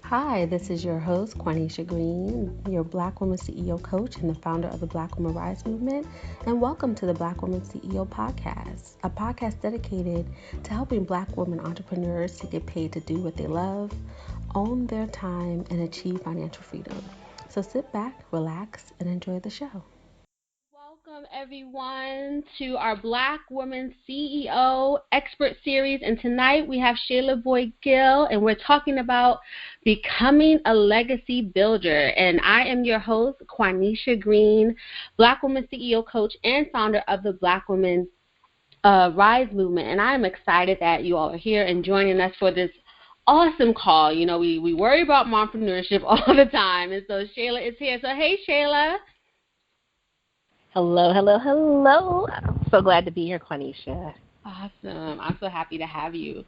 Hi, this is your host, Quanisha Green, your Black Woman CEO coach and the founder of the Black Woman Rise movement, and welcome to the Black Woman CEO podcast, a podcast dedicated to helping Black women entrepreneurs to get paid to do what they love, own their time, and achieve financial freedom. So sit back, relax, and enjoy the show. Welcome, everyone, to our Black Woman CEO Expert Series. And tonight we have Shayla Boyd-Gill, and we're talking about becoming a legacy builder. And I am your host, Quanisha Green, Black Woman CEO coach and founder of the Black Woman Rise movement. And I am excited that you all are here and joining us for this awesome call. You know, we worry about mompreneurship all the time. And so Shayla is here. So, hey, Shayla. Hello, hello, hello. I'm so glad to be here, Quanisha. Awesome. I'm so happy to have you.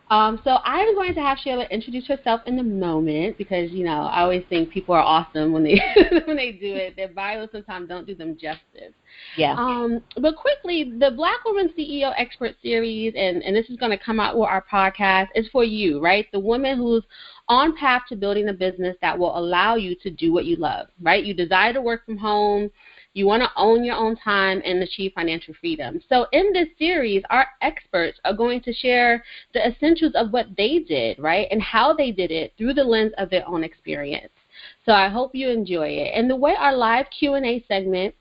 So I'm going to have Shayla introduce herself in a moment because, you know, I always think people are awesome when they when they do it. Their bios sometimes don't do them justice. Yeah. But quickly, the Black Woman CEO Expert Series, and this is going to come out with our podcast, is for you, right? The woman who's on path to building a business that will allow you to do what you love, right? You desire to work from home. You want to own your own time and achieve financial freedom. So in this series, our experts are going to share the essentials of what they did, right, and how they did it through the lens of their own experience. So I hope you enjoy it. And the way our live Q&A segment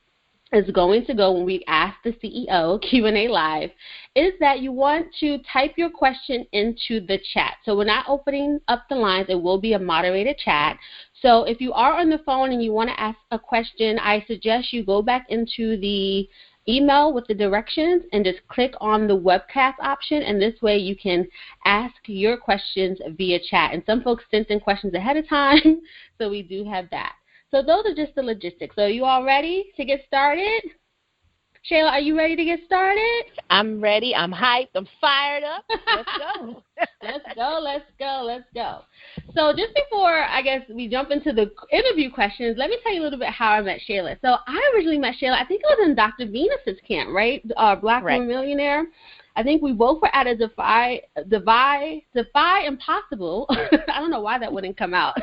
is going to go when we ask the CEO Q&A live is that you want to type your question into the chat. So we're not opening up the lines. It will be a moderated chat. So if you are on the phone and you want to ask a question, I suggest you go back into the email with the directions and just click on the webcast option, and this way you can ask your questions via chat. And some folks sent in questions ahead of time, so we do have that. So those are just the logistics. So are you all ready to get started? Shayla, are you ready to get started? I'm ready. I'm hyped. I'm fired up. Let's go. Let's go. So just before, I guess, we jump into the interview questions, let me tell you a little bit how I met Shayla. So I originally met Shayla, I think it was in Dr. Venus's camp, right? Black Woman Millionaire. I think we both were at a Defy Impossible. I don't know why that wouldn't come out.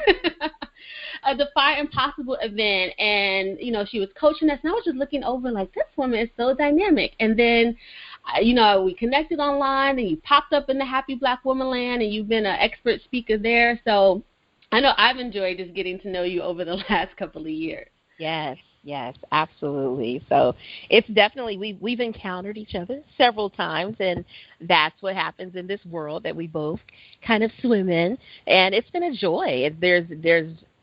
A Defy Impossible event, and, you know, she was coaching us, and I was just looking over like, this woman is so dynamic. And then, you know, we connected online, and you popped up in the Happy Black Woman land, and you've been an expert speaker there. So I know I've enjoyed just getting to know you over the last couple of years. Yes, absolutely. So it's definitely, we've encountered each other several times, and that's what happens in this world that we both kind of swim in, and it's been a joy. There's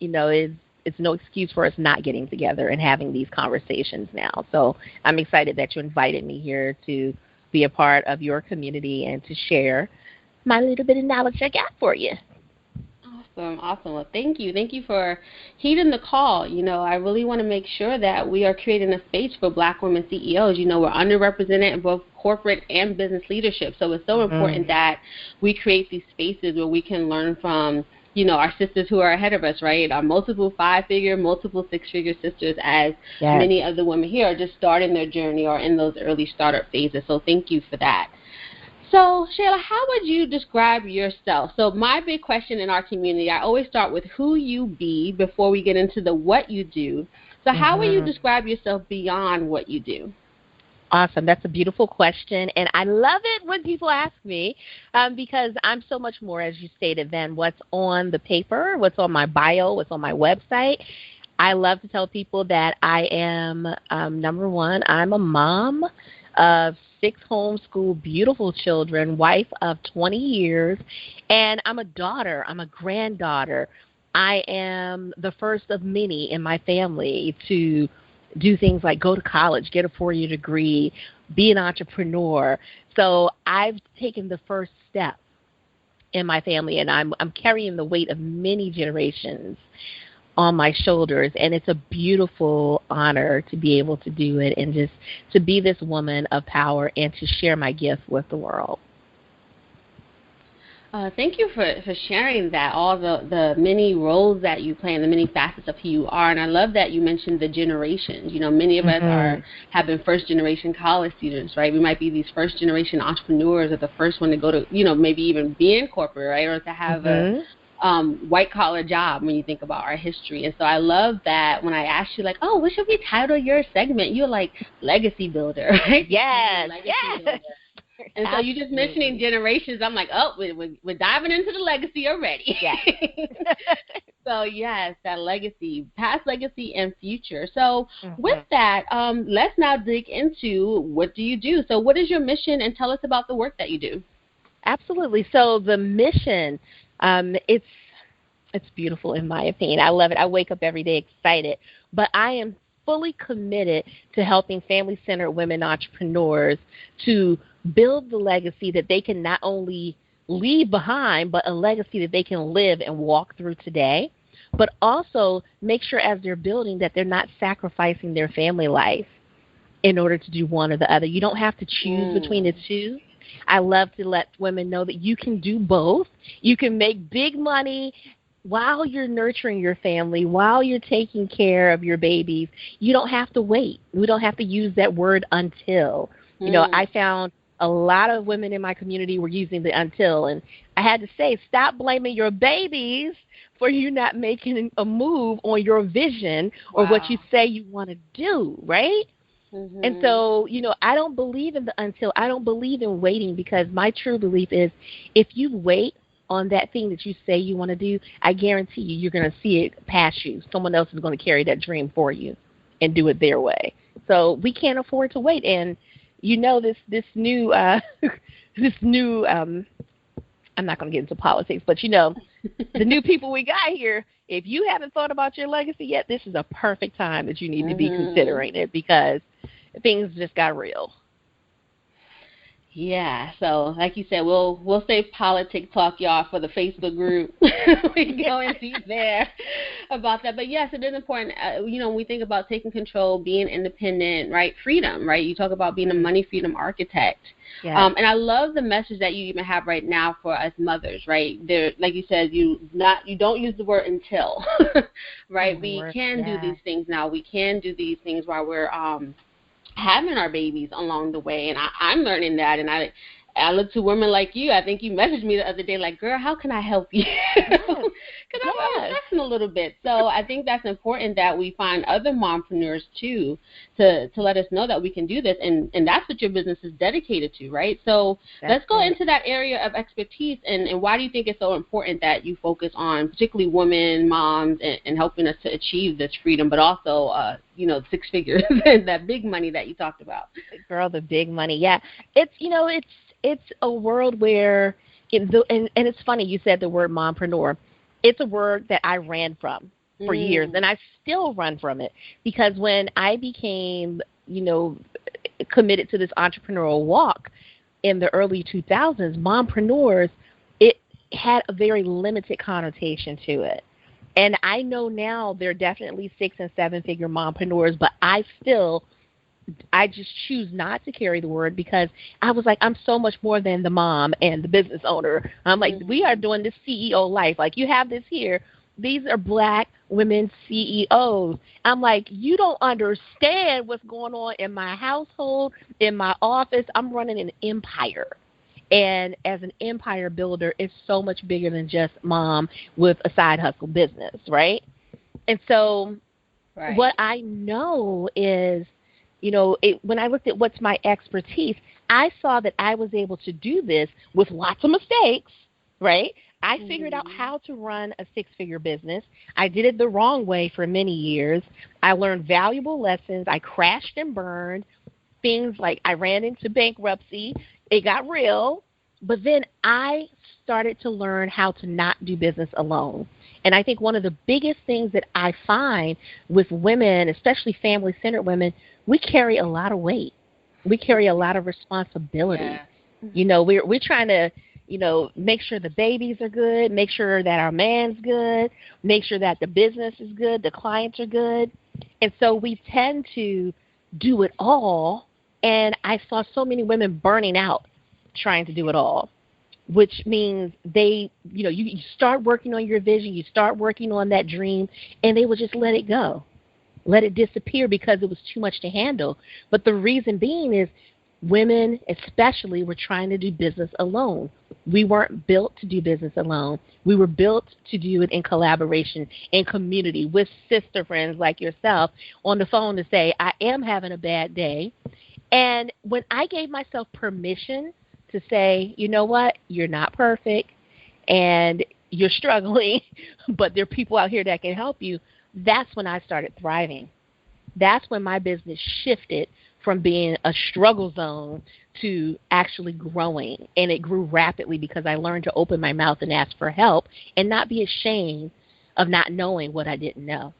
you know, it's no excuse for us not getting together and having these conversations now. So I'm excited that you invited me here to be a part of your community and to share my little bit of knowledge I got for you. Awesome. Well, thank you. Thank you for heeding the call. You know, I really want to make sure that we are creating a space for Black women CEOs. You know, we're underrepresented in both corporate and business leadership. So it's so important that we create these spaces where we can learn from, you know, our sisters who are ahead of us, right? Our multiple 5-figure, multiple 6-figure sisters, as many of the women here are just starting their journey or in those early startup phases. So thank you for that. So, Shayla, how would you describe yourself? So my big question in our community, I always start with who you be before we get into the what you do. So how would you describe yourself beyond what you do? Awesome. That's a beautiful question, and I love it when people ask me because I'm so much more, as you stated, than what's on the paper, what's on my bio, what's on my website. I love to tell people that I am, number one, I'm a mom of 6 homeschooled beautiful children, wife of 20 years, and I'm a daughter. I'm a granddaughter. I am the first of many in my family to do things like go to college, get a 4-year degree, be an entrepreneur. So I've taken the first step in my family, and I'm carrying the weight of many generations on my shoulders, and it's a beautiful honor to be able to do it and just to be this woman of power and to share my gift with the world. Thank you for sharing that, all the many roles that you play and the many facets of who you are. And I love that you mentioned the generations. You know, many of us have been first-generation college students, right? We might be these first-generation entrepreneurs or the first one to go to, you know, maybe even be in corporate, right, or to have a white collar job when you think about our history. And so I love that when I asked you, like, oh, what should we title your segment? You're like, legacy builder, right? Yes, Builder. And so you just mentioning generations, I'm like, oh, we're diving into the legacy already. Yes. So, yes, that legacy, past legacy and future. So with that, let's now dig into what do you do? So what is your mission, and tell us about the work that you do. Absolutely. So the mission, it's beautiful in my opinion. I love it. I wake up every day excited, but I am fully committed to helping family-centered women entrepreneurs to build the legacy that they can not only leave behind, but a legacy that they can live and walk through today, but also make sure as they're building that they're not sacrificing their family life in order to do one or the other. You don't have to choose between the two. I love to let women know that you can do both. You can make big money while you're nurturing your family, while you're taking care of your babies. You don't have to wait. We don't have to use that word until. You know, I found a lot of women in my community were using the until, and I had to say, stop blaming your babies for you not making a move on your vision or what you say you want to do, right? And so, you know, I don't believe in the until. I don't believe in waiting, because my true belief is if you wait on that thing that you say you want to do, I guarantee you, you're going to see it pass you. Someone else is going to carry that dream for you and do it their way. So we can't afford to wait. And you know, this new I'm not going to get into politics, but you know, the new people we got here, if you haven't thought about your legacy yet, this is a perfect time that you need to be considering it, because things just got real. Yeah, so like you said, we'll save politic talk, y'all, for the Facebook group. We can go in deep there about that. But yes, it is important. You know, when we think about taking control, being independent, right? Freedom, right? You talk about being a money freedom architect. Yeah. And I love the message that you even have right now for us mothers, right? There, like you said, you don't use the word until, right? We can do these things now. We can do these things while we're having our babies along the way, and I'm learning that, and I look to women like you. I think you messaged me the other day, like, girl, how can I help you? Because I'm stressing a little bit. So I think that's important that we find other mompreneurs too to let us know that we can do this, and that's what your business is dedicated to, right? So let's go into that area of expertise, and why do you think it's so important that you focus on particularly women, moms, and helping us to achieve this freedom, but also you know, 6 figures and that big money that you talked about. Girl, the big money, yeah. It's, you know, it's a world where, and it's funny you said the word mompreneur. It's a word that I ran from for years, and I still run from it, because when I became, you know, committed to this entrepreneurial walk in the early 2000s, mompreneurs, it had a very limited connotation to it. And I know now there are definitely 6- and 7-figure mompreneurs, but I just choose not to carry the word, because I was like, I'm so much more than the mom and the business owner. I'm like, we are doing this CEO life. Like, you have this here. These are Black women CEOs. I'm like, you don't understand what's going on in my household, in my office. I'm running an empire. And as an empire builder, it's so much bigger than just mom with a side hustle business, right? And so what I know is, you know, when I looked at what's my expertise, I saw that I was able to do this with lots of mistakes, right? I figured out how to run a 6-figure business. I did it the wrong way for many years. I learned valuable lessons. I crashed and burned. Things like I ran into bankruptcy. It got real, but then I started to learn how to not do business alone. And I think one of the biggest things that I find with women, especially family-centered women, we carry a lot of weight. We carry a lot of responsibility. Yeah. You know, we're trying to, you know, make sure the babies are good, make sure that our man's good, make sure that the business is good, the clients are good. And so we tend to do it all. And I saw so many women burning out trying to do it all, which means they, you know, you start working on your vision, you start working on that dream, and they would just let it go, let it disappear because it was too much to handle. But the reason being is women especially were trying to do business alone. We weren't built to do business alone. We were built to do it in collaboration, in community, with sister friends like yourself on the phone to say, I am having a bad day. And when I gave myself permission to say, you know what, you're not perfect and you're struggling, but there are people out here that can help you, that's when I started thriving. That's when my business shifted from being a struggle zone to actually growing. And it grew rapidly because I learned to open my mouth and ask for help and not be ashamed of not knowing what I didn't know.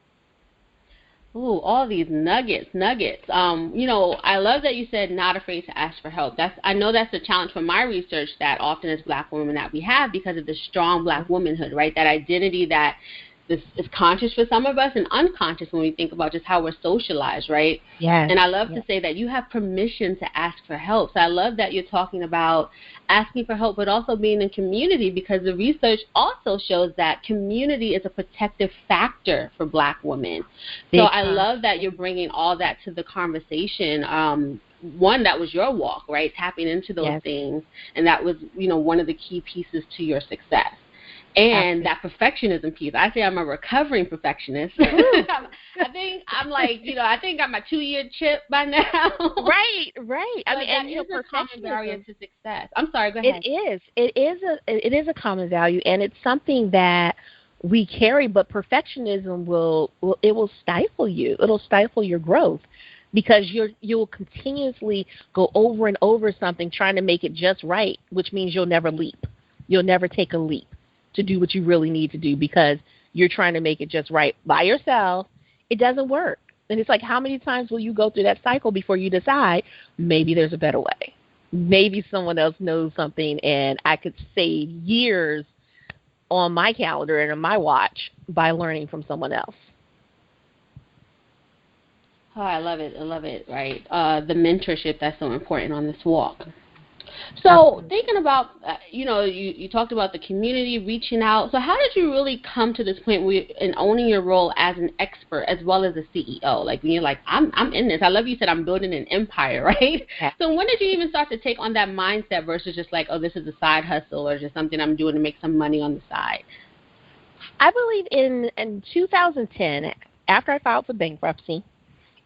Ooh, all these nuggets. I love that you said not afraid to ask for help. I know that's a challenge for my research that often as Black women that we have because of the strong Black womanhood, right? That identity that this is conscious for some of us and unconscious when we think about just how we're socialized, right? Yes. And I love to say that you have permission to ask for help. So I love that you're talking about asking for help, but also being in community, because the research also shows that community is a protective factor for Black women. So I love that you're bringing all that to the conversation. One, that was your walk, right? Tapping into those things. And that was, one of the key pieces to your success. And that perfectionism piece. I say I'm a recovering perfectionist. I think I'm I think I'm a 2-year chip by now. Right. I mean, and it's a common barrier to success. I'm sorry, go ahead. It is a common value, and it's something that we carry, but perfectionism will stifle you. It'll stifle your growth because you'll continuously go over and over something trying to make it just right, which means you'll never leap. You'll never take a leap to do what you really need to do because you're trying to make it just right by yourself. It doesn't work. And it's like, how many times will you go through that cycle before you decide maybe there's a better way? Maybe someone else knows something and I could save years on my calendar and on my watch by learning from someone else. Oh, I love it, right? The mentorship that's so important on this walk. So thinking about, you talked about the community reaching out. So how did you really come to this point in owning your role as an expert as well as a CEO? Like when you're like, I'm in this. I love you said I'm building an empire, right? Yeah. So when did you even start to take on that mindset versus just like, oh, this is a side hustle or just something I'm doing to make some money on the side? I believe in 2010, after I filed for bankruptcy,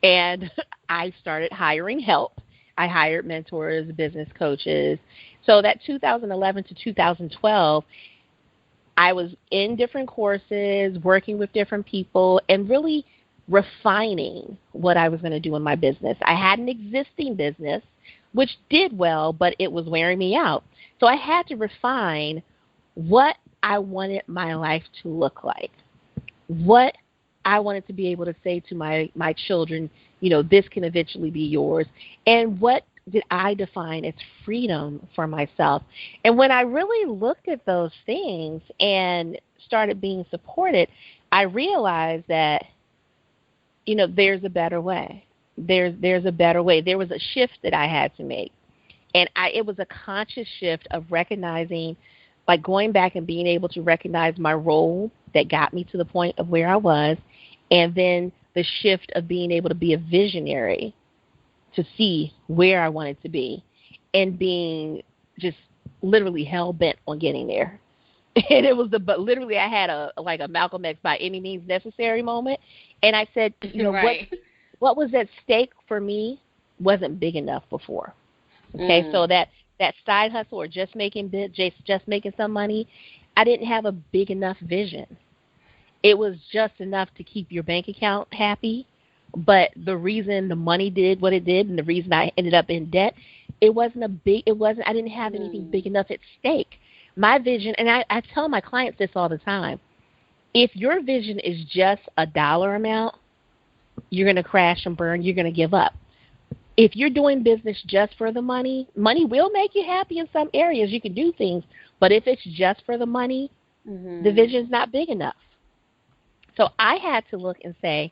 and I started hiring help. I hired mentors, business coaches. So that 2011 to 2012, I was in different courses, working with different people, and really refining what I was going to do in my business. I had an existing business, which did well, but it was wearing me out. So I had to refine what I wanted my life to look like, what I wanted to be able to say to my children, this can eventually be yours. And what did I define as freedom for myself? And when I really looked at those things and started being supported, I realized that, there's a better way. There's a better way. There was a shift that I had to make. And it was a conscious shift of recognizing, like going back and being able to recognize my role that got me to the point of where I was, and then the shift of being able to be a visionary to see where I wanted to be and being just literally hell-bent on getting there. And it was but literally I had a Malcolm X by any means necessary moment. And I said, right. what was at stake for me wasn't big enough before. Okay, so that side hustle or just making some money, I didn't have a big enough vision. It was just enough to keep your bank account happy, but the reason the money did what it did and the reason I ended up in debt, I didn't have anything big enough at stake. My vision, and I tell my clients this all the time, if your vision is just a dollar amount, you're going to crash and burn, you're going to give up. If you're doing business just for the money will make you happy in some areas. You can do things, but if it's just for the money, the vision's not big enough. So I had to look and say,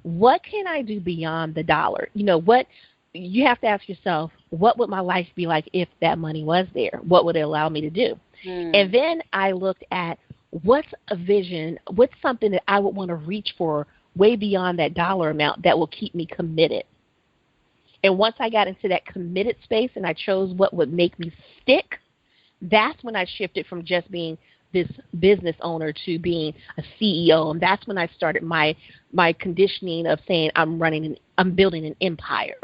what can I do beyond the dollar? What you have to ask yourself, what would my life be like if that money was there? What would it allow me to do? And then I looked at what's a vision, what's something that I would want to reach for way beyond that dollar amount that will keep me committed. And once I got into that committed space and I chose what would make me stick, that's when I shifted from just being this business owner to being a CEO. And that's when I started my conditioning of saying I'm building an empire.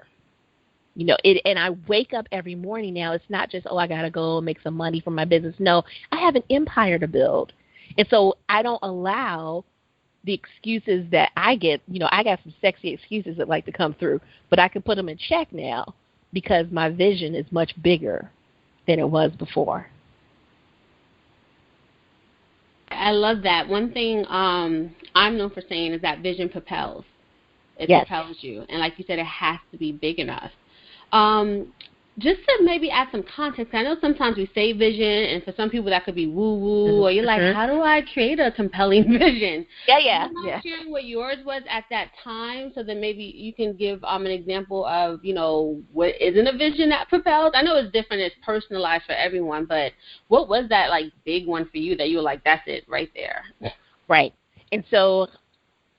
And I wake up every morning now. It's not just, I got to go and make some money for my business. No, I have an empire to build. And so I don't allow the excuses that I get. I got some sexy excuses that like to come through, but I can put them in check now because my vision is much bigger than it was before. I love that. One thing I'm known for saying is that vision propels. It propels you. And like you said, it has to be big enough. Just to maybe add some context, I know sometimes we say vision, and for some people that could be woo-woo, or you're like, how do I create a compelling vision? Yeah. I'm not sharing what yours was at that time, so then maybe you can give an example of, what isn't a vision that propels? I know it's different, it's personalized for everyone, but what was that, big one for you that you were like, that's it right there? Right. And so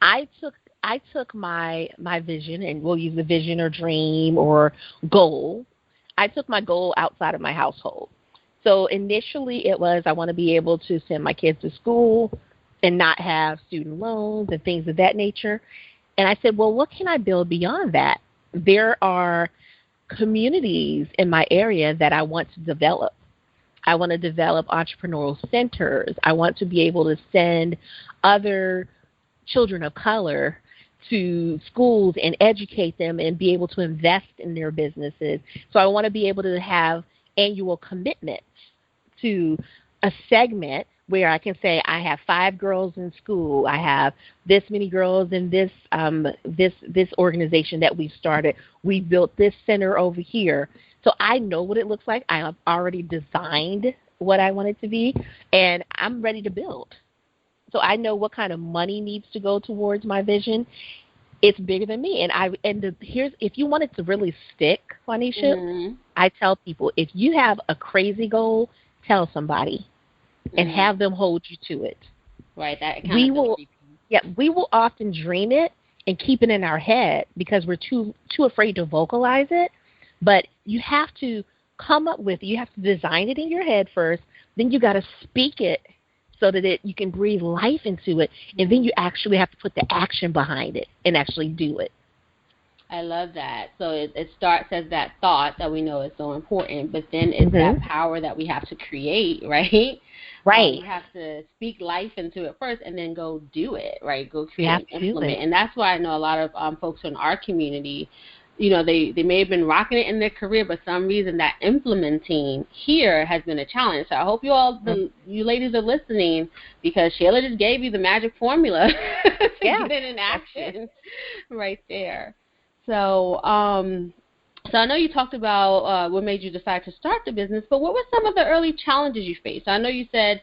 I took my vision, and we'll use the vision or dream or goal. I took my goal outside of my household. So initially it was I want to be able to send my kids to school and not have student loans and things of that nature. And I said, well, what can I build beyond that? There are communities in my area that I want to develop. I want to develop entrepreneurial centers. I want to be able to send other children of color to schools and educate them and be able to invest in their businesses. So I want to be able to have annual commitments to a segment where I can say I have 5 girls in school, I have this many girls in this this organization that we started. We built this center over here. So I know what it looks like. I have already designed what I want it to be, and I'm ready to build. So I know what kind of money needs to go towards my vision. It's bigger than me. If you want it to really stick, Juanisha, I tell people, if you have a crazy goal, tell somebody and have them hold you to it. Right, that accountability. We will often dream it and keep it in our head because we're too afraid to vocalize it. But you have to you have to design it in your head first, then you got to speak it so that you can breathe life into it, and then you actually have to put the action behind it and actually do it. I love that. So it starts as that thought that we know is so important, but then it's that power that we have to create, right? Right. We have to speak life into it first and then go do it, right? Go create and implement. And that's why I know a lot of folks in our community, they may have been rocking it in their career, but some reason that implementing here has been a challenge. So I hope you ladies are listening, because Shayla just gave you the magic formula to get it in action right there. So so I know you talked about what made you decide to start the business, but what were some of the early challenges you faced? I know you said,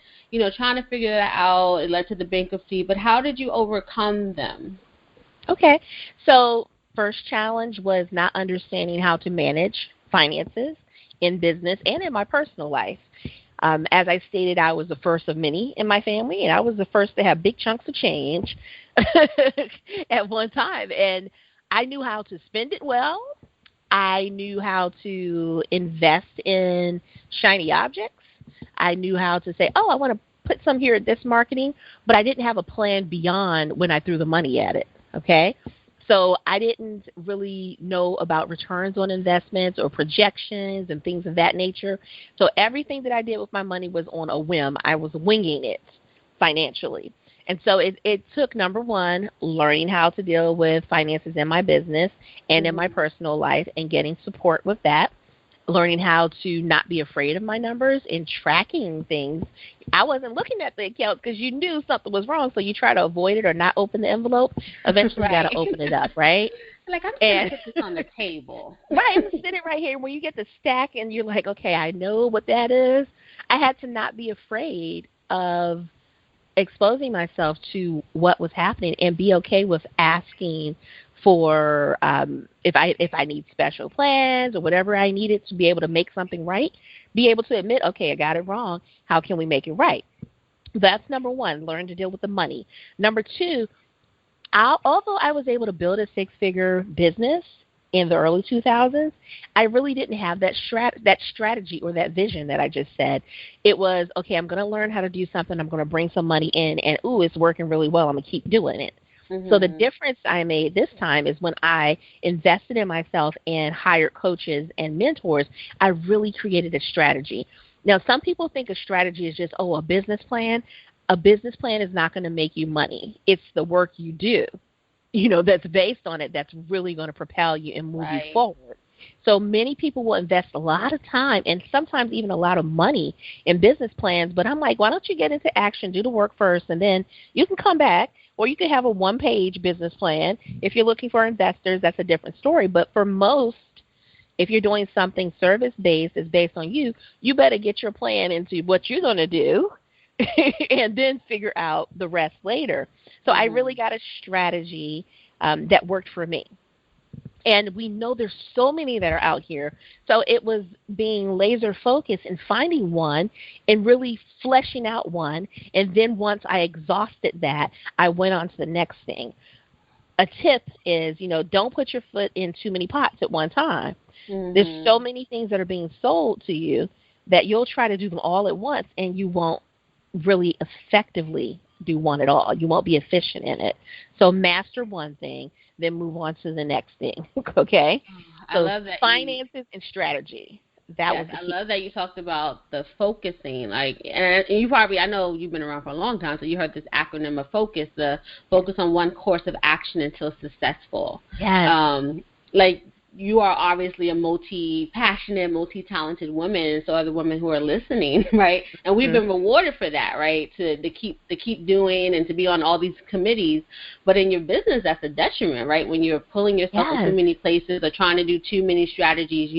trying to figure that out, it led to the bankruptcy, but how did you overcome them? Okay. So first challenge was not understanding how to manage finances in business and in my personal life. As I stated, I was the first of many in my family, and I was the first to have big chunks of change at one time. And I knew how to spend it well. I knew how to invest in shiny objects. I knew how to say, I want to put some here at this marketing, but I didn't have a plan beyond when I threw the money at it, okay? So I didn't really know about returns on investments or projections and things of that nature. So everything that I did with my money was on a whim. I was winging it financially. And so it took, number one, learning how to deal with finances in my business and in my personal life and getting support with that. Learning how to not be afraid of my numbers and tracking things. I wasn't looking at the account because you knew something was wrong, so you try to avoid it or not open the envelope. Eventually, you got to open it up, right? Like, I'm going to put this on the table. Right, I'm sitting right here. When you get the stack and you're like, okay, I know what that is. I had to not be afraid of exposing myself to what was happening and be okay with asking for if I need special plans or whatever I needed to be able to make something right, be able to admit, okay, I got it wrong. How can we make it right? That's number one, learn to deal with the money. Number two, although I was able to build a 6-figure business, in the early 2000s, I really didn't have that strategy or that vision that I just said. It was, okay, I'm going to learn how to do something. I'm going to bring some money in, and, ooh, it's working really well. I'm going to keep doing it. So the difference I made this time is when I invested in myself and hired coaches and mentors, I really created a strategy. Now, some people think a strategy is just, a business plan. A business plan is not going to make you money. It's the work you do, that's based on it that's really going to propel you and move you forward. So many people will invest a lot of time and sometimes even a lot of money in business plans, but I'm like, why don't you get into action, do the work first, and then you can come back, or you can have a one-page business plan. If you're looking for investors, that's a different story. But for most, if you're doing something service-based, is based on you, you better get your plan into what you're going to do and then figure out the rest later. So I really got a strategy that worked for me. And we know there's so many that are out here. So it was being laser focused and finding one and really fleshing out one. And then once I exhausted that, I went on to the next thing. A tip is, don't put your foot in too many pots at one time. There's so many things that are being sold to you that you'll try to do them all at once, and you won't really effectively do one at all. You won't be efficient in it. So master one thing, then move on to the next thing. Okay? I love that. Finances and strategy. I love that you talked about the focusing. And you probably, I know you've been around for a long time, so you heard this acronym of FOCUS, the focus on one course of action until successful. Yes. You are obviously a multi-passionate, multi-talented woman, and so are the women who are listening, right? And we've been rewarded for that, right? To keep doing and to be on all these committees. But in your business, that's a detriment, right? When you're pulling yourself in too many places or trying to do too many strategies,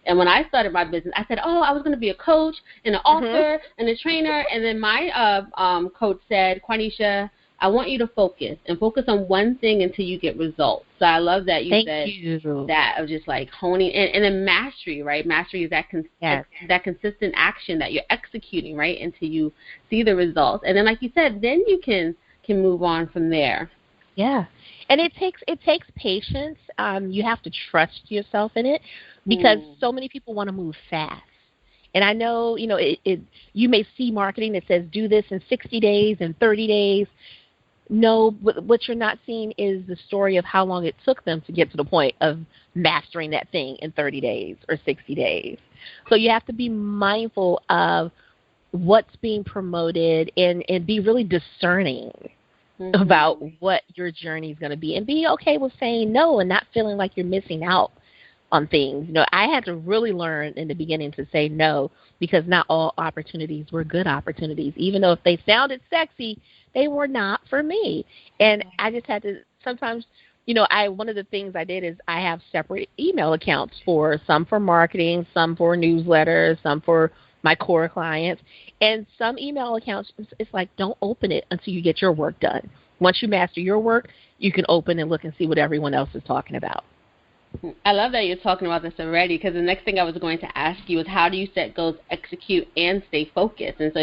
And when I started my business, I said, I was going to be a coach and an author and a trainer. And then my coach said, Quanisha, I want you to focus on one thing until you get results. So I love that you said that of just like honing and then mastery, right? Mastery is that that consistent action that you're executing, right, until you see the results. And then, like you said, then you can move on from there. Yeah, and it takes patience. You have to trust yourself in it because so many people want to move fast. And I know, you may see marketing that says do this in 60 days and 30 days. No, what you're not seeing is the story of how long it took them to get to the point of mastering that thing in 30 days or 60 days. So you have to be mindful of what's being promoted and be really discerning about what your journey is going to be, and be okay with saying no and not feeling like you're missing out on things. I had to really learn in the beginning to say no because not all opportunities were good opportunities. Even though if they sounded sexy, they were not for me. And I just had to sometimes, one of the things I did is I have separate email accounts some for marketing, some for newsletters, some for my core clients. And some email accounts, it's like, don't open it until you get your work done. Once you master your work, you can open and look and see what everyone else is talking about. I love that you're talking about this already, because the next thing I was going to ask you is how do you set goals, execute, and stay focused? And so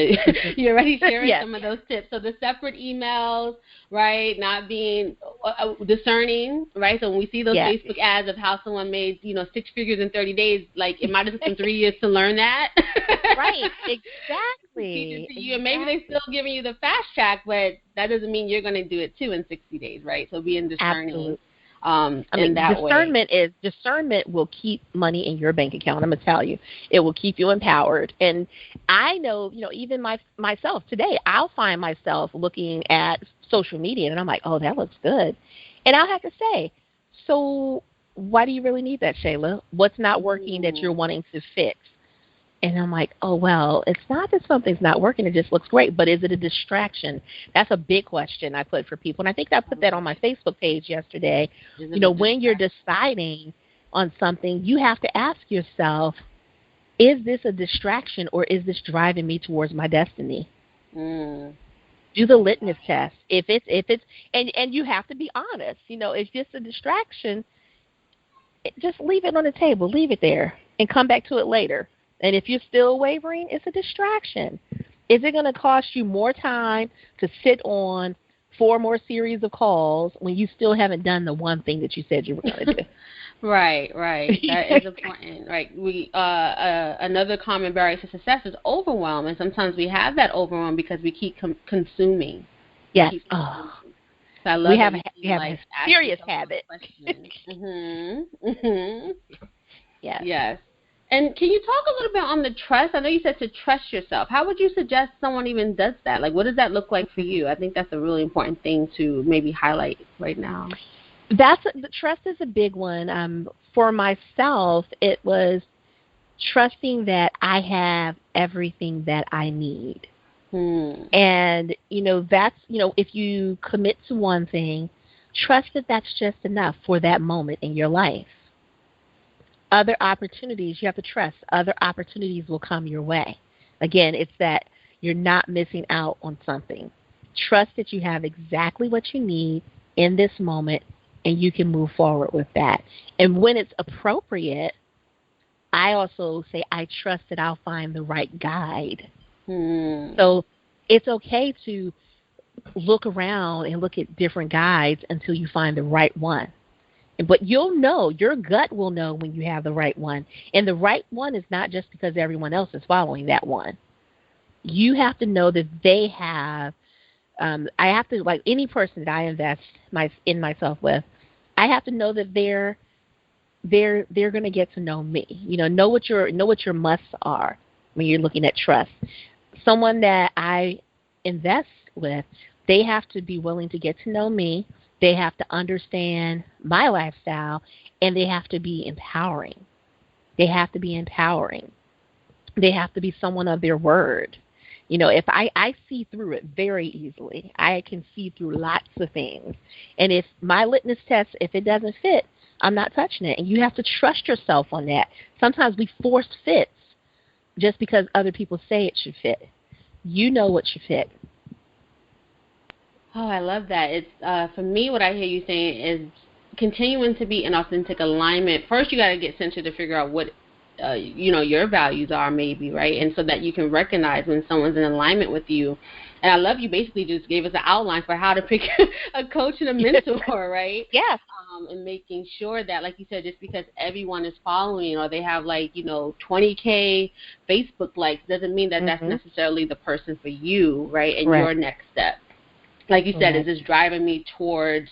you're already sharing some of those tips. So the separate emails, right, not being discerning, right? So when we see those Facebook ads of how someone made, 6 figures in 30 days, like it might have taken 3 years to learn that. Right, exactly. And maybe they're still giving you the fast track, but that doesn't mean you're going to do it too in 60 days, right? So being discerning. Absolutely. Discernment will keep money in your bank account. I'm going to tell you, it will keep you empowered. And I know, even myself today, I'll find myself looking at social media and I'm like, oh, that looks good. And I'll have to say, so why do you really need that, Shayla? What's not working that you're wanting to fix? And I'm like, oh, well, it's not that something's not working. It just looks great. But is it a distraction? That's a big question I put for people. And I think I put that on my Facebook page yesterday. When you're deciding on something, you have to ask yourself, is this a distraction or is this driving me towards my destiny? Do the litmus test. If it's and you have to be honest. It's just a distraction. Just leave it on the table. Leave it there and come back to it later. And if you're still wavering, it's a distraction. Is it going to cost you more time to sit on 4 more series of calls when you still haven't done the one thing that you said you were going to do. Right. That is important. Right. We another common barrier to success is overwhelm, and sometimes we have that overwhelm because we keep consuming. Yes. So I love we have a serious habit. Yes. And can you talk a little bit on the trust? I know you said to trust yourself. How would you suggest someone even does that? Like, what does that look like for you? I think that's a really important thing to maybe highlight right now. The trust is a big one. For myself, it was trusting that I have everything that I need. And, that's, if you commit to one thing, trust that that's just enough for that moment in your life. Other opportunities, you have to trust, other opportunities will come your way. Again, it's that you're not missing out on something. Trust that you have exactly what you need in this moment, and you can move forward with that. And when it's appropriate, I also say I trust that I'll find the right guide. So it's okay to look around and look at different guides until you find the right one. But you'll know, your gut will know when you have the right one. And the right one is not just because everyone else is following that one. You have to know that they have, I have to, like any person that I invest in myself with, I have to know that they're going to get to know me. Know what your musts are when you're looking at trust. Someone that I invest with, they have to be willing to get to know me. They have to understand my lifestyle, and they have to be empowering. They have to be someone of their word. If I see through it very easily, I can see through lots of things. And if my litmus test, if it doesn't fit, I'm not touching it. And you have to trust yourself on that. Sometimes we force fits just because other people say it should fit. You know what should fit. Oh, I love that. It's for me, what I hear you saying is continuing to be in authentic alignment. First, you got to get centered to figure out what your values are, maybe, right? And so that you can recognize when someone's in alignment with you. And I love you basically just gave us an outline for how to pick a coach and a mentor, right? Yeah. And making sure that, like you said, just because everyone is following or they have 20K Facebook likes doesn't mean that that's necessarily the person for you, right? And your next step. Like you said, is this driving me towards,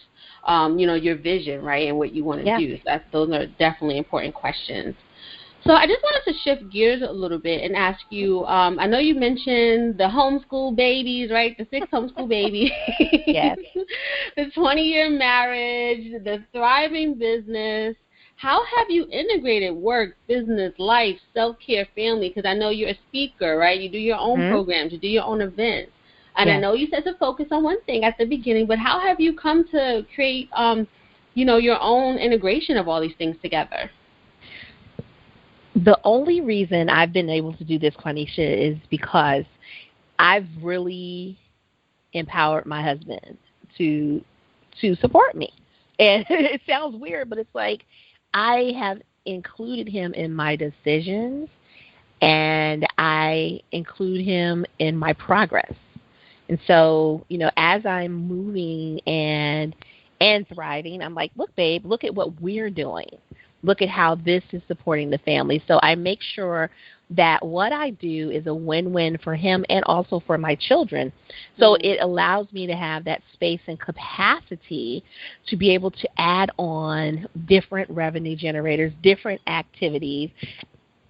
your vision, right, and what you want to do? So those are definitely important questions. So I just wanted to shift gears a little bit and ask you, I know you mentioned the homeschool babies, right, the 6 homeschool babies, yes. the 20-year marriage, the thriving business. How have you integrated work, business, life, self-care, family? Because I know you're a speaker, right? You do your own programs, you do your own events. And I know you said to focus on one thing at the beginning, but how have you come to create, your own integration of all these things together? The only reason I've been able to do this, Quanisha, is because I've really empowered my husband to support me. And it sounds weird, but it's like I have included him in my decisions, and I include him in my progress. And so, as I'm moving and thriving, I'm like, look, babe, look at what we're doing. Look at how this is supporting the family. So I make sure that what I do is a win-win for him and also for my children. So it allows me to have that space and capacity to be able to add on different revenue generators, different activities.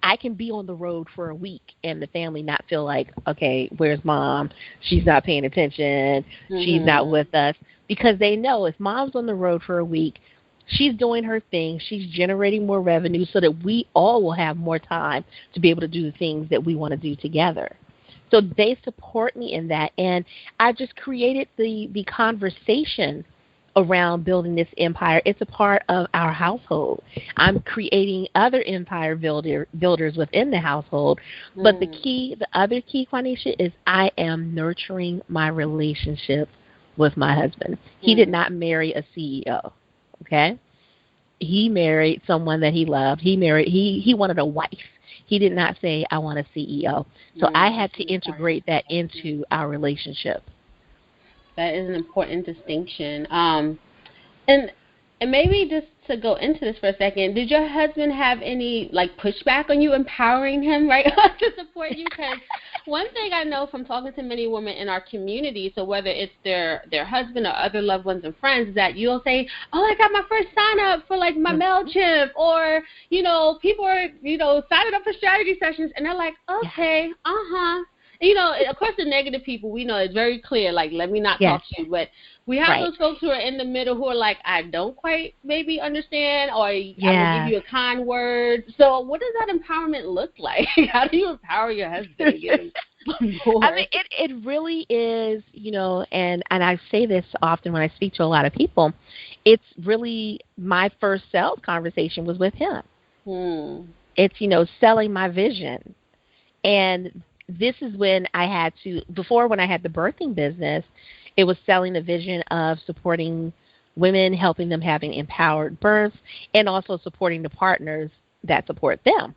I can be on the road for a week and the family not feel like, okay, where's mom? She's not paying attention. She's not with us. Because they know if mom's on the road for a week, she's doing her thing. She's generating more revenue so that we all will have more time to be able to do the things that we want to do together. So they support me in that. And I just created the conversation around building this empire. It's a part of our household. I'm creating other empire builders within the household. But the other key, Quanisha, is I am nurturing my relationship with my husband. He did not marry a CEO. Okay? He married someone that he loved. He wanted a wife. He did not say, I want a CEO. So I had to integrate that into our relationship. That is an important distinction. And maybe just to go into this for a second, did your husband have any like pushback on you empowering him, right, to support you? Because one thing I know from talking to many women in our community, so whether it's their husband or other loved ones and friends, is that you'll say, "Oh, I got my first sign up for like my MailChimp," or people are signing up for strategy sessions, and they're like, "Okay, of course, the negative people, we know it's very clear, like, let me not talk to you. But we have those folks who are in the middle who are like, I don't quite maybe understand, or I'm going to give you a kind word. So what does that empowerment look like? How do you empower your husband? I mean, it really is, and I say this often when I speak to a lot of people, it's really my first sales conversation was with him. It's, selling my vision. And this is when I had to, before when I had the birthing business, it was selling the vision of supporting women, helping them having empowered births, and also supporting the partners that support them.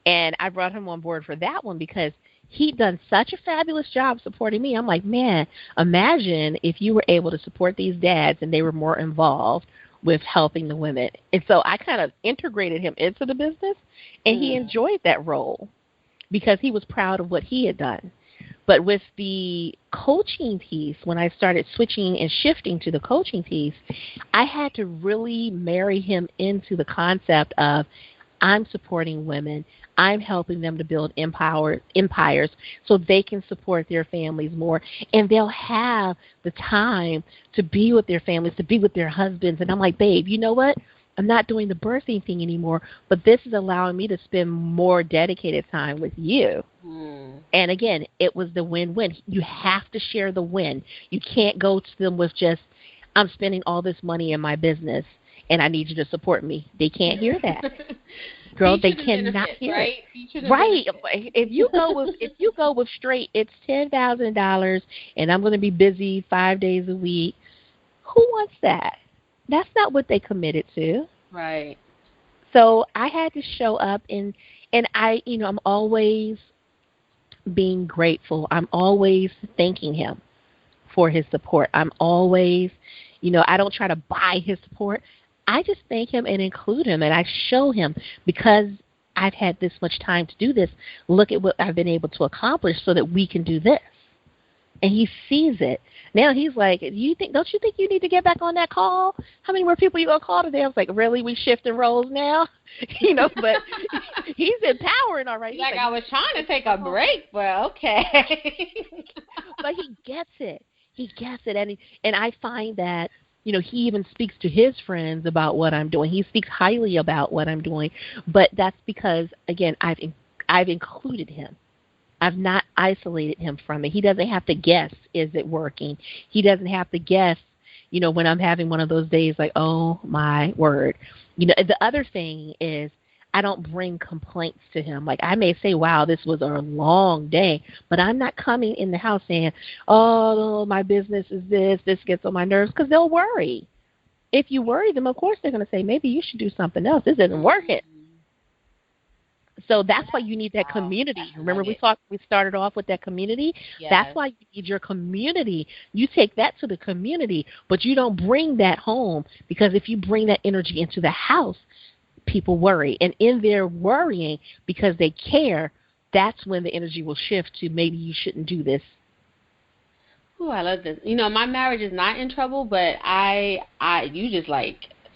And I brought him on board for that one because he'd done such a fabulous job supporting me. I'm like, man, imagine if you were able to support these dads and they were more involved with helping the women. And so I kind of integrated him into the business, and he enjoyed that role, because he was proud of what he had done. But with the coaching piece, when I started switching and shifting to the coaching piece, I had to really marry him into the concept of I'm supporting women. I'm helping them to build empires so they can support their families more, and they'll have the time to be with their families, to be with their husbands. And I'm like, babe, you know what? I'm not doing the birthing thing anymore, but this is allowing me to spend more dedicated time with you. And again, it was the win-win. You have to share the win. You can't go to them with just, I'm spending all this money in my business and I need you to support me. They can't hear that. Girl, they cannot hear it. Right. If you go with straight, it's $10,000 and I'm going to be busy 5 days a week. Who wants that? That's not what they committed to. Right. So I had to show up, and I'm always being grateful. I'm always thanking him for his support. I'm always, I don't try to buy his support. I just thank him and include him, and I show him, because I've had this much time to do this, look at what I've been able to accomplish so that we can do this. And he sees it. Now he's like, don't you think you need to get back on that call? How many more people you going to call today? I was like, really? We shifting roles now? But he's empowering already. Like, I was trying to take a break, but okay. But he gets it. He gets it. And I find that, he even speaks to his friends about what I'm doing. He speaks highly about what I'm doing. But that's because, again, I've included him. I've not isolated him from it. He doesn't have to guess, is it working? He doesn't have to guess, when I'm having one of those days like, oh, my word. The other thing is I don't bring complaints to him. Like, I may say, wow, this was a long day, but I'm not coming in the house saying, oh, my business is this gets on my nerves, because they'll worry. If you worry them, of course they're going to say, maybe you should do something else. This isn't working. So that's why you need that community. Remember we started off with that community? Yes. That's why you need your community. You take that to the community, but you don't bring that home, because if you bring that energy into the house, people worry. And in their worrying, because they care, that's when the energy will shift to maybe you shouldn't do this. Oh, I love this. My marriage is not in trouble, but you just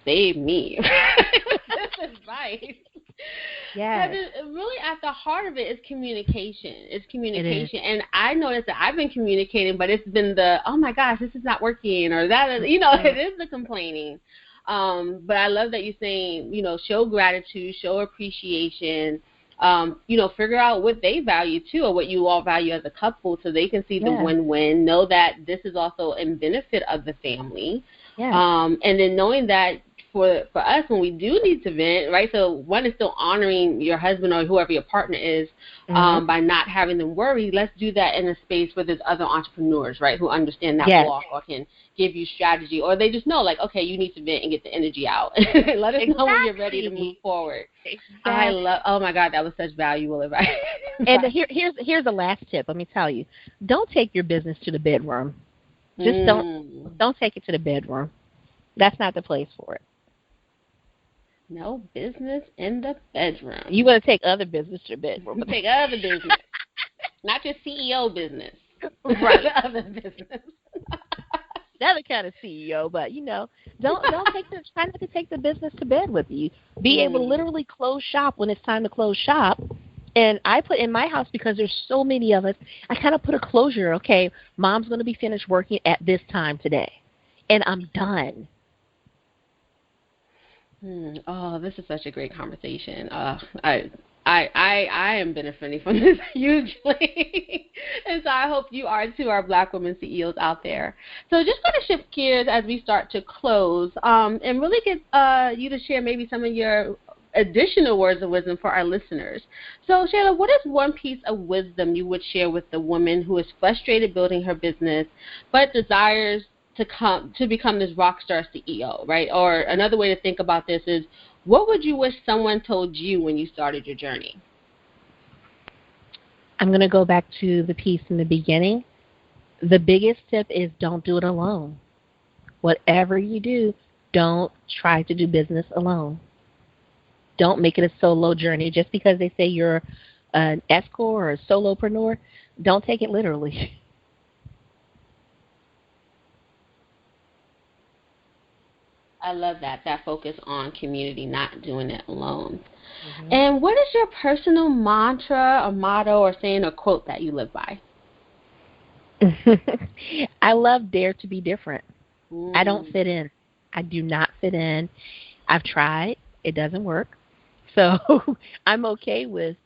saved me. This advice. Yeah. Really, at the heart of it is communication. It's communication. And I noticed that I've been communicating, but it's been oh my gosh, this is not working, or that is, it is the complaining. But I love that you're saying, show gratitude, show appreciation, figure out what they value too, or what you all value as a couple, so they can see the win-win, know that this is also in benefit of the family. Yeah. And then knowing that for us, when we do need to vent, right? So one is still honoring your husband or whoever your partner is, by not having them worry. Let's do that in a space where there's other entrepreneurs, right, who understand that walk, or can give you strategy, or they just know, like, okay, you need to vent and get the energy out. Let us know when you're ready to move forward. Exactly. Oh my God, that was such valuable advice. And here's the last tip. Let me tell you, don't take your business to the bedroom. Just don't take it to the bedroom. That's not the place for it. No business in the bedroom. You want to take other business to the bedroom. Take other business. Not your CEO business. Right. Other business. Another kind of CEO, but don't try not to take the business to bed with you. Be able to literally close shop when it's time to close shop. And I put in my house, because there's so many of us, I kind of put a closure. Okay, mom's going to be finished working at this time today, and I'm done. Oh, this is such a great conversation. I am benefiting from this hugely, and so I hope you are too, our Black women CEOs out there. So just going to shift gears as we start to close, and really get you to share maybe some of your additional words of wisdom for our listeners. So Shayla, what is one piece of wisdom you would share with the woman who is frustrated building her business but desires to become this rock star CEO, right? Or another way to think about this is, what would you wish someone told you when you started your journey? I'm going to go back to the piece in the beginning. The biggest tip is don't do it alone. Whatever you do, don't try to do business alone. Don't make it a solo journey. Just because they say you're an S-corp or a solopreneur, don't take it literally. I love that focus on community, not doing it alone. Mm-hmm. And what is your personal mantra or motto or saying or quote that you live by? I love dare to be different. I don't fit in. I do not fit in. I've tried. It doesn't work. So I'm okay with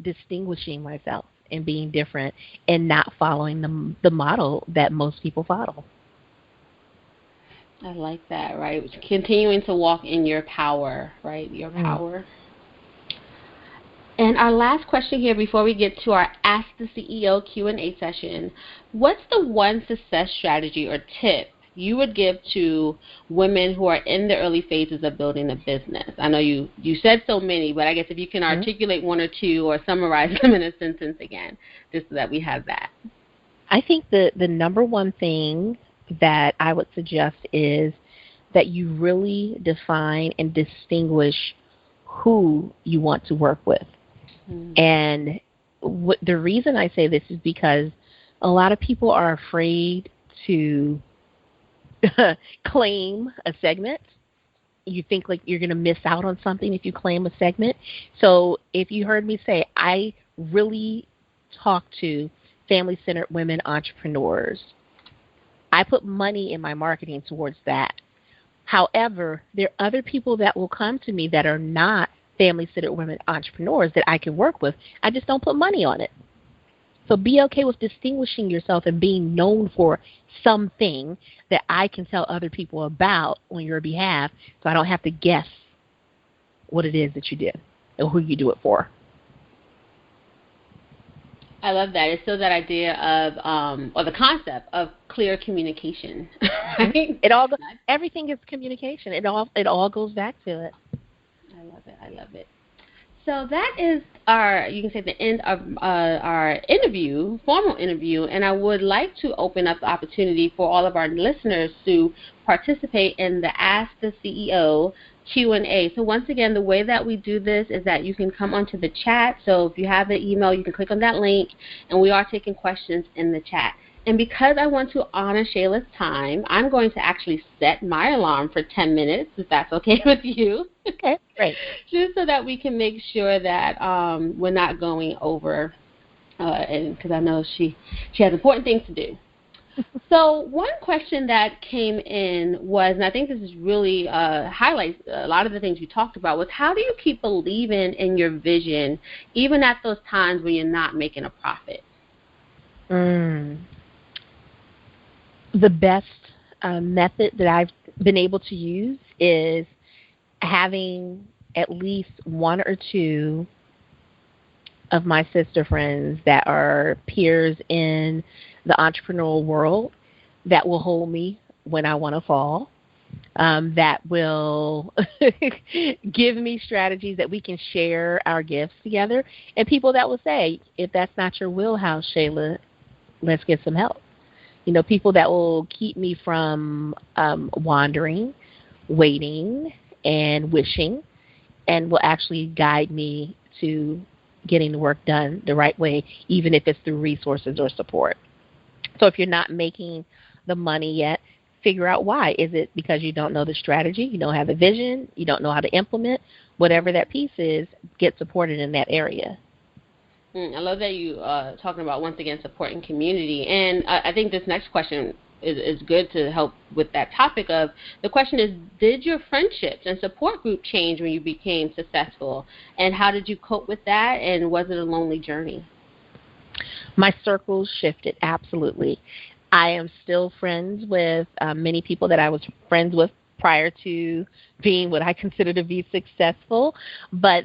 distinguishing myself and being different and not following the model that most people follow. I like that, right? Continuing to walk in your power, right? Your power. And our last question here before we get to our Ask the CEO Q&A session, what's the one success strategy or tip you would give to women who are in the early phases of building a business? I know you said so many, but I guess if you can articulate one or two or summarize them in a sentence again, just so that we have that. I think the number one thing that I would suggest is that you really define and distinguish who you want to work with. And the reason I say this is because a lot of people are afraid to claim a segment. You think like you're going to miss out on something if you claim a segment. So if you heard me say, I really talk to family-centered women entrepreneurs, I put money in my marketing towards that. However, there are other people that will come to me that are not family-centered women entrepreneurs that I can work with. I just don't put money on it. So be okay with distinguishing yourself and being known for something that I can tell other people about on your behalf, so I don't have to guess what it is that you did or who you do it for. I love that. It's still that idea of, or the concept of clear communication. Right? Everything is communication. It all goes back to it. I love it. So that is you can say the end of our formal interview, and I would like to open up the opportunity for all of our listeners to participate in the Ask the CEO Q&A. So once again, the way that we do this is that you can come onto the chat. So if you have the email, you can click on that link, and we are taking questions in the chat. And because I want to honor Shayla's time, I'm going to actually set my alarm for 10 minutes, if that's okay with you. Okay, great. Just so that we can make sure that we're not going over, and because I know she has important things to do. So one question that came in was, and I think this is really highlights a lot of the things you talked about, was how do you keep believing in your vision even at those times when you're not making a profit? The best method that I've been able to use is having at least one or two of my sister friends that are peers in the entrepreneurial world that will hold me when I want to fall, that will give me strategies that we can share our gifts together, and people that will say, if that's not your wheelhouse, Shayla, let's get some help. People that will keep me from wandering, waiting, and wishing, and will actually guide me to getting the work done the right way, even if it's through resources or support. So if you're not making the money yet, figure out why. Is it because you don't know the strategy, you don't have the vision, you don't know how to implement? Whatever that piece is, get supported in that area. I love that you talking about, once again, supporting community. And I think this next question is good to help with that topic of, the question is, did your friendships and support group change when you became successful? And how did you cope with that? And was it a lonely journey? My circles shifted, absolutely. I am still friends with many people that I was friends with prior to being what I consider to be successful, but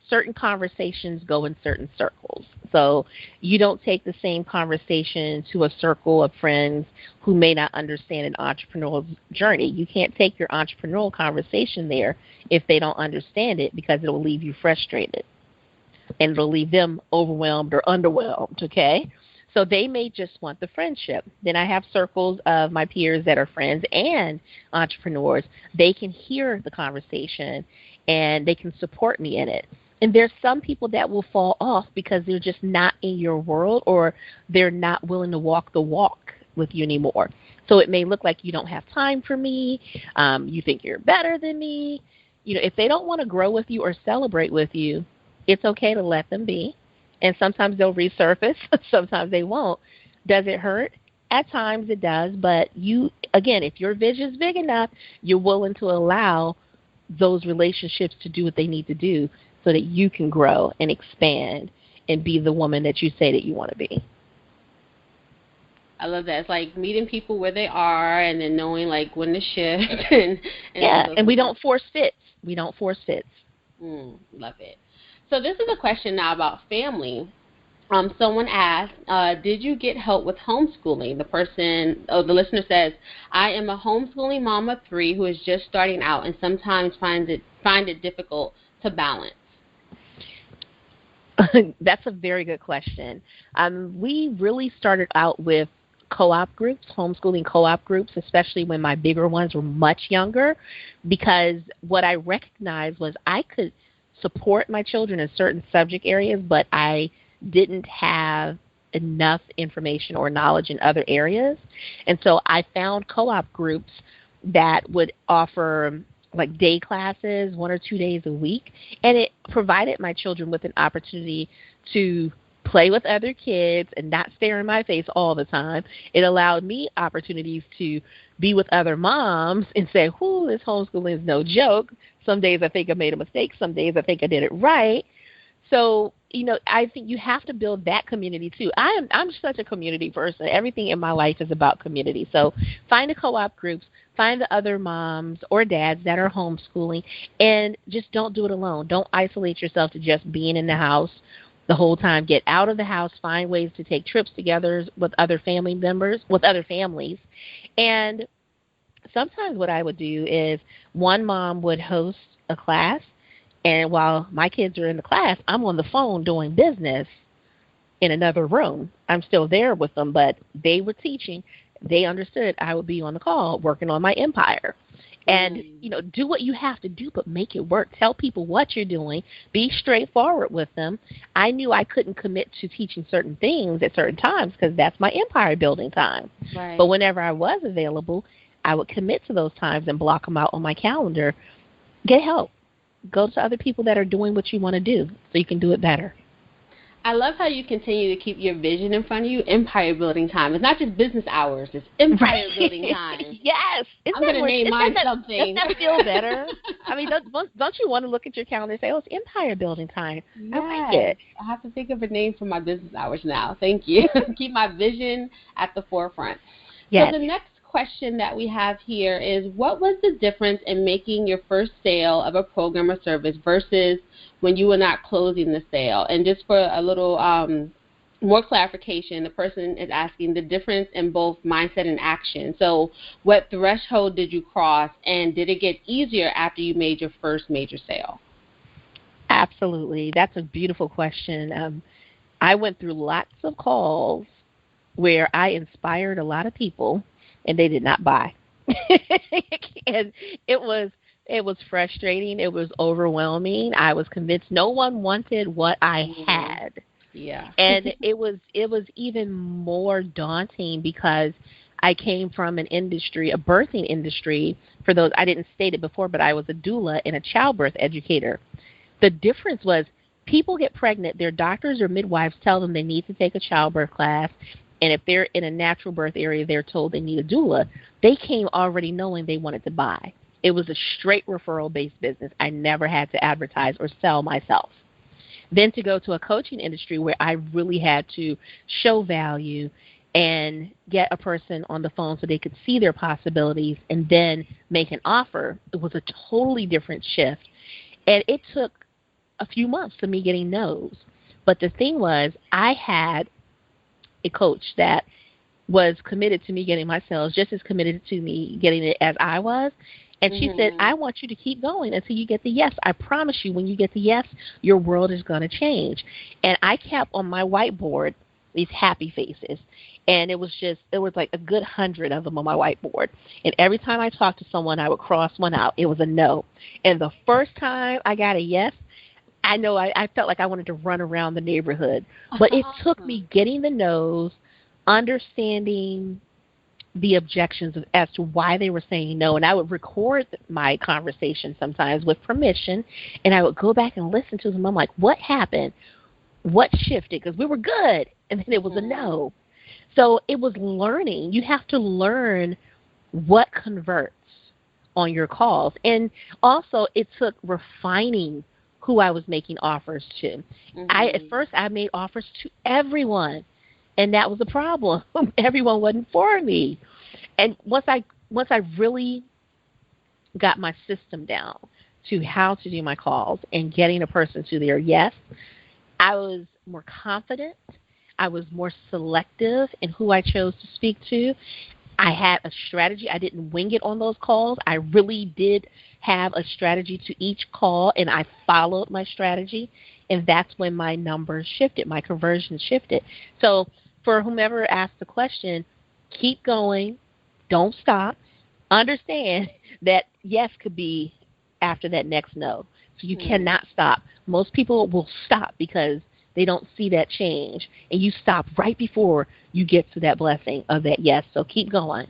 certain conversations go in certain circles. So you don't take the same conversation to a circle of friends who may not understand an entrepreneurial journey. You can't take your entrepreneurial conversation there if they don't understand it, because it will leave you frustrated and it'll leave them overwhelmed or underwhelmed, okay? So they may just want the friendship. Then I have circles of my peers that are friends and entrepreneurs. They can hear the conversation and they can support me in it. And there's some people that will fall off because they're just not in your world, or they're not willing to walk the walk with you anymore. So it may look like you don't have time for me. You think you're better than me. If they don't want to grow with you or celebrate with you, it's okay to let them be. And sometimes they'll resurface, sometimes they won't. Does it hurt? At times it does, but again, if your vision is big enough, you're willing to allow those relationships to do what they need to do so that you can grow and expand and be the woman that you say that you want to be. I love that. It's like meeting people where they are and then knowing like when to shift. And we don't force fits. Love it. So this is a question now about family. Someone asked, did you get help with homeschooling? The listener says, I am a homeschooling mom of 3 who is just starting out and sometimes find it difficult to balance. That's a very good question. We really started out with co-op groups, homeschooling co-op groups, especially when my bigger ones were much younger, because what I recognized was I could support my children in certain subject areas, but I didn't have enough information or knowledge in other areas. And so I found co-op groups that would offer like day classes 1 or 2 days a week, and it provided my children with an opportunity to play with other kids and not stare in my face all the time. It allowed me opportunities to be with other moms and say, whoo, this homeschooling is no joke. Some days I think I made a mistake. Some days I think I did it right. So, I think you have to build that community too. I'm such a community person. Everything in my life is about community. So find the co-op groups, find the other moms or dads that are homeschooling, and just don't do it alone. Don't isolate yourself to just being in the house the whole time. Get out of the house, find ways to take trips together with other family members, with other families. And sometimes what I would do is one mom would host a class, and while my kids are in the class, I'm on the phone doing business in another room. I'm still there with them, but they were teaching. They understood I would be on the call working on my empire. And, do what you have to do, but make it work. Tell people what you're doing. Be straightforward with them. I knew I couldn't commit to teaching certain things at certain times because that's my empire building time. Right. But whenever I was available, I would commit to those times and block them out on my calendar. Get help. Go to other people that are doing what you want to do so you can do it better. I love how you continue to keep your vision in front of you. Empire building time. It's not just business hours. It's empire building time. Yes. I'm going to name mine something. Doesn't that feel better? I mean, don't you want to look at your calendar and say, oh, it's empire building time. Yes. I like it. I have to think of a name for my business hours now. Thank you. Keep my vision at the forefront. Yes. So the next question that we have here is, what was the difference in making your first sale of a program or service versus when you were not closing the sale? And just for a little more clarification, the person is asking the difference in both mindset and action. So what threshold did you cross, and did it get easier after you made your first major sale? Absolutely. That's a beautiful question. I went through lots of calls where I inspired a lot of people and they did not buy. And it was it was frustrating. It was overwhelming. I was convinced no one wanted what I Mm, had. yeah. And it was even more daunting because I came from an industry, a birthing industry. For those, I didn't state it before, but I was a doula and a childbirth educator. The difference was people get pregnant, their doctors or midwives tell them they need to take a childbirth class, and if they're in a natural birth area, they're told they need a doula. They came already knowing they wanted to buy. It was a straight referral based business. I never had to advertise or sell myself. Then to go to a coaching industry where I really had to show value and get a person on the phone so they could see their possibilities and then make an offer, it was a totally different shift. And it took a few months of me getting no's. But the thing was, I had a coach that was committed to me getting my sales, just as committed to me getting it as I was. And she said, Mhm. I want you to keep going until you get the yes. I promise you, when you get the yes, your world is going to change. And I kept on my whiteboard these happy faces. And it was like a good 100 of them on my whiteboard. And every time I talked to someone, I would cross one out. It was a no. And the first time I got a yes, I know I felt like I wanted to run around the neighborhood. But it took me getting the no's, understanding the objections as to why they were saying no. And I would record my conversation sometimes with permission, and I would go back and listen to them. I'm like, what happened? What shifted? Because we were good, and then it was a Mhm. no. So it was learning. You have to learn what converts on your calls. And also it took refining who I was making offers to. At Mhm. first I made offers to everyone, and that was a problem. Everyone wasn't for me. And once I really got my system down to how to do my calls and getting a person to their yes, I was more confident. I was more selective in who I chose to speak to. I had a strategy. I didn't wing it on those calls. I really did have a strategy to each call, and I followed my strategy. And that's when my numbers shifted, my conversion shifted. So for whomever asked the question, keep going. Don't stop. Understand that yes could be after that next no. So you Mhm. cannot stop. Most people will stop because they don't see that change. And you stop right before you get to that blessing of that yes. So keep going.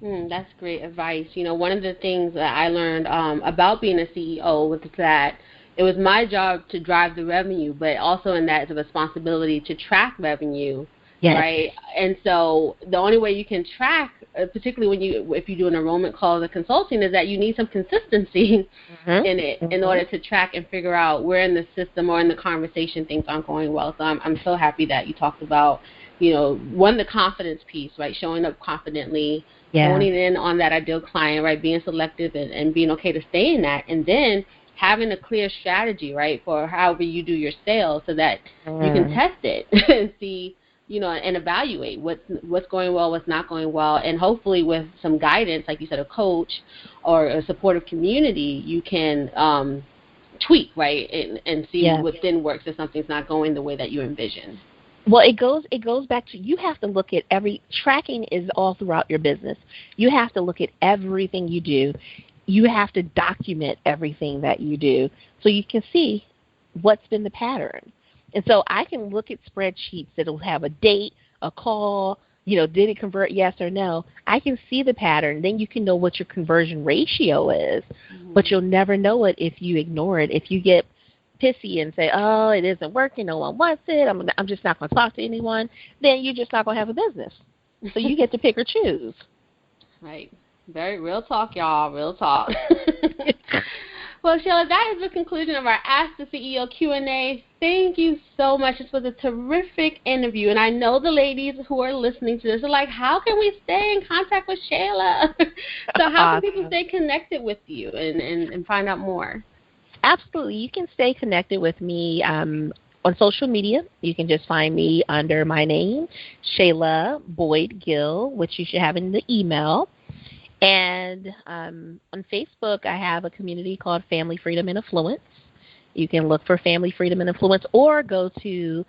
That's great advice. One of the things that I learned about being a CEO was that it was my job to drive the revenue, but also in that is a responsibility to track revenue, Yes. right? And so the only way you can track, particularly if you do an enrollment call as a consulting, is that you need some consistency Mhm. in it in Mhm. order to track and figure out where in the system or in the conversation things aren't going well. So I'm so happy that you talked about, one, the confidence piece, right? Showing up confidently, Yeah. honing in on that ideal client, right? Being selective and being okay to stay in that. And then having a clear strategy, right, for however you do your sales so that you can Mm. test it and see, and evaluate what's going well, what's not going well, and hopefully with some guidance, like you said, a coach or a supportive community, you can tweak, right, and see Yes. what then works if something's not going the way that you envision. Well, it goes back to, you have to look at every tracking is all throughout your business. You have to look at everything you do. You have to document everything that you do so you can see what's been the pattern. And so I can look at spreadsheets that'll have a date, a call, did it convert, yes or no. I can see the pattern. Then you can know what your conversion ratio is, but Mm-hmm. you'll never know it if you ignore it. If you get pissy and say, "Oh, it isn't working. No one wants it. I'm just not going to talk to anyone," then you're just not going to have a business. So you get to pick or choose. Right. Very real talk, y'all. Real talk. Well, Shayla, that is the conclusion of our Ask the CEO Q&A. Thank you so much. This was a terrific interview, and I know the ladies who are listening to this are like, how can we stay in contact with Shayla? So how can people Awesome. stay connected with you and find out more? Absolutely. You can stay connected with me on social media. You can just find me under my name, Shayla Boyd-Gill, which you should have in the email. And on Facebook, I have a community called Family Freedom and Affluence. You can look for Family Freedom and Influence or go to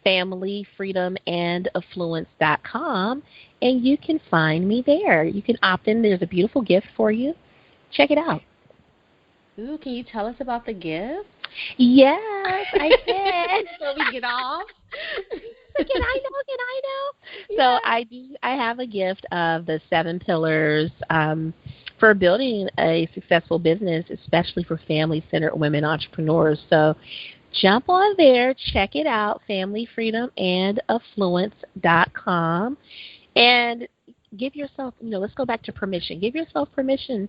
familyfreedomandaffluence.com, and you can find me there. You can opt in. There's a beautiful gift for you. Check it out. Ooh, can you tell us about the gift? Yes, I can. So we get off. Can I know? Yeah. So I have a gift of the 7 pillars for building a successful business, especially for family-centered women entrepreneurs. So jump on there, check it out, familyfreedomandaffluence.com, and give yourself, let's go back to permission. Give yourself permission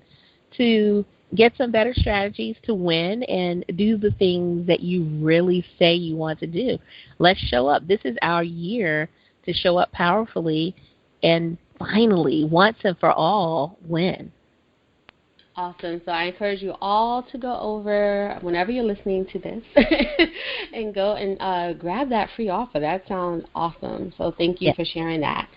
to get some better strategies to win and do the things that you really say you want to do. Let's show up. This is our year to show up powerfully and finally, once and for all, win. Awesome. So I encourage you all to go over whenever you're listening to this and go and grab that free offer. That sounds awesome. So thank you for sharing that.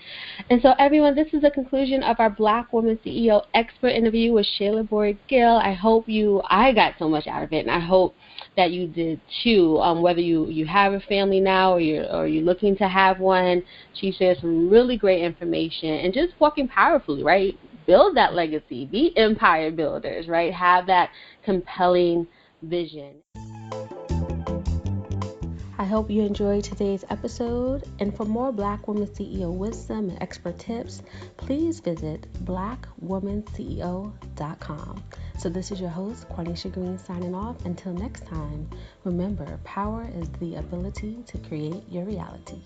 And so everyone, this is the conclusion of our Black Woman CEO expert interview with Shayla Boyd-Gill. I got so much out of it, and I hope that you did too. Whether you have a family now or you're looking to have one, she shares some really great information and just walking powerfully, right? Build that legacy, be empire builders, right? Have that compelling vision. I hope you enjoyed today's episode. And for more Black Woman CEO wisdom and expert tips, please visit blackwomanceo.com. So this is your host, Quanisha Green, signing off. Until next time, remember, power is the ability to create your reality.